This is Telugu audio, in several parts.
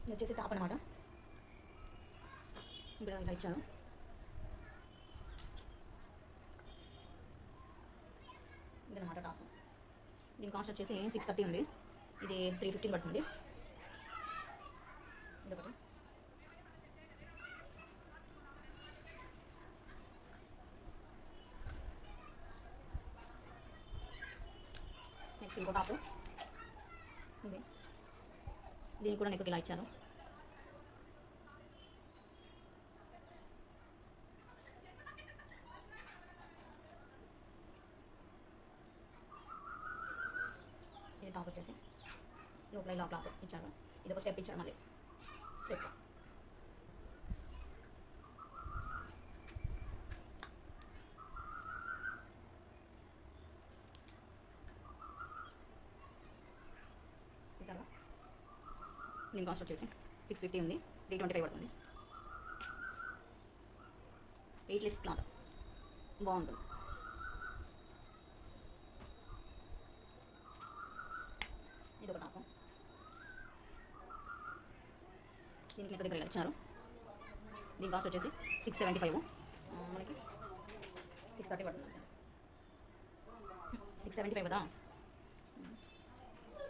ఇది వచ్చేసి టాప్ అనమాట. ఇప్పుడు ఇలా ఇచ్చాను. ఇదనమాట టాప్. దీని కాస్ట్ వచ్చేసి 630 ఉంది. ఇది 315 పడుతుంది. ఇదొకటి. నెక్స్ట్ ఇంకో టాప్ ఇది. దీనికి కూడా నెక్కి ఇలా ఇచ్చాను. ఇది టాప్ వచ్చేసి లోపల ఇలా క్లాత్ ఇచ్చాను. ఇది ఒక స్టెప్ ఇచ్చాను. మళ్ళీ స్టెప్ చూసారా. దీని కాస్ట్ వచ్చేసి 650 ఉంది. 325 పడుతుంది. వెయిట్లెస్ క్లాత్ బాగుంటుంది. ఇది ఒక టాప్. దీనికి ఎంత దగ్గర ఇచ్చారు. దీని కాస్ట్ వచ్చేసి 675. మనకి 630 పడుతుంది. 675 కదా,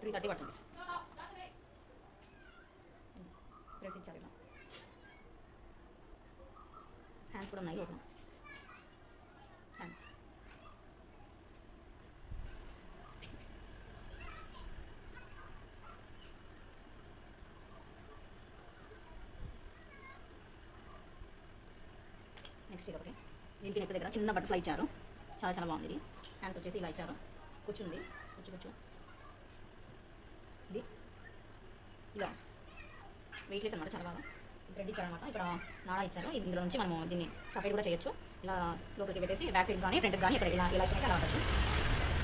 330 పడుతుంది. డ్రెస్ ఇచ్చారు. ఇలా హ్యాండ్స్ కూడా ఉన్నాయి లోపల. హ్యాండ్స్ నెక్స్ట్ ఒకటి. దీనికి నెక్ దగ్గర చిన్న బటర్ఫ్లై ఇచ్చారు. చాలా చాలా బాగుంది. ఇది హ్యాండ్స్ వచ్చేసి ఇలా ఇచ్చారు. కూర్చుంది. కూర్చు ఇది ఇలా వెయిట్లెస్ అనమాట. చాలా బాగా థ్రెడ్ ఇచ్చారనమాట. ఇక్కడ నాడా ఇచ్చారు. ఇందులో నుంచి మనం దీన్ని సపరేట్ కూడా చేయొచ్చు. ఇలా లోపలికి పెట్టేసి బ్యాక్ సైడ్ కానీ ఫ్రంట్కి కానీ ఇక్కడ ఇలా ఇలా ఇష్టమైతే అలా అవ్వచ్చు.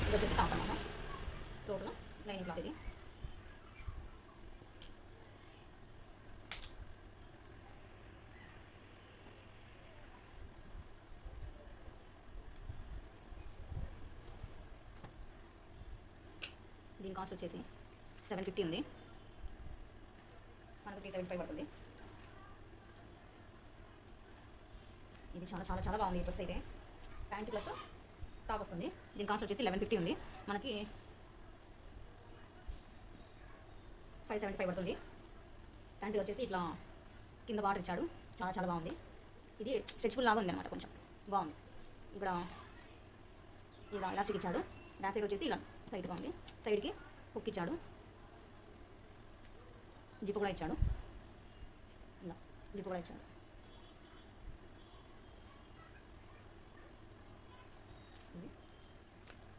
ఇది వచ్చేసి టాప్ అనమాట. లోపల లైనింగ్ క్లాత్. ఇది దీని కాస్ట్ వచ్చేసి 750 ఉంది. మనకు 375 పడుతుంది. ఇది చాలా చాలా చాలా బాగుంది. ఈ డ్రెస్ అయితే ప్యాంట్ ప్లస్ టాప్ వస్తుంది. దీని కాస్ట్ వచ్చేసి 1150 ఉంది. మనకి 575 పడుతుంది. ప్యాంట్ వచ్చేసి ఇట్లా కింద బార్డర్ ఇచ్చాడు. చాలా చాలా బాగుంది. ఇది స్ట్రెచ్బుల్ లాగా ఉంది అనమాట. కొంచెం బాగుంది. ఇక్కడ ఇలా ఎలాస్టిక్ ఇచ్చాడు. బ్యాక్ సైడ్ వచ్చేసి ఇలా టైట్గా ఉంది. సైడ్కి హుక్ ఇచ్చాడు. జిప్ కూడా ఇచ్చాడు. ఇలా జిప్ కూడా ఇచ్చాడు. ఇది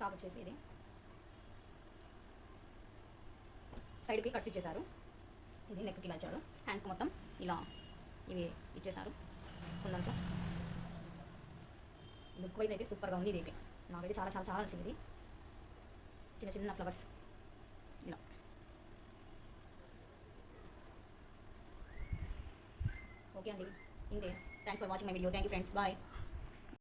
టాప్ వచ్చేసి ఇది సైడ్కి కట్స్ ఇచ్చేసారు. ఇది నెక్కి ఇలా ఇచ్చాడు. హ్యాండ్స్కి మొత్తం ఇలా ఇవి ఇచ్చేసారు. ఉందాం సార్. లుక్ వైజ్ అయితే సూపర్గా ఉంది. ఇది అయితే నాకైతే చాలా చాలా చాలా నచ్చింది. ఇది చిన్న చిన్న ఫ్లవర్స్ ఇలా. ఓకే అండి, ఇంతే. Thanks for watching my video. Thank you friends. Bye.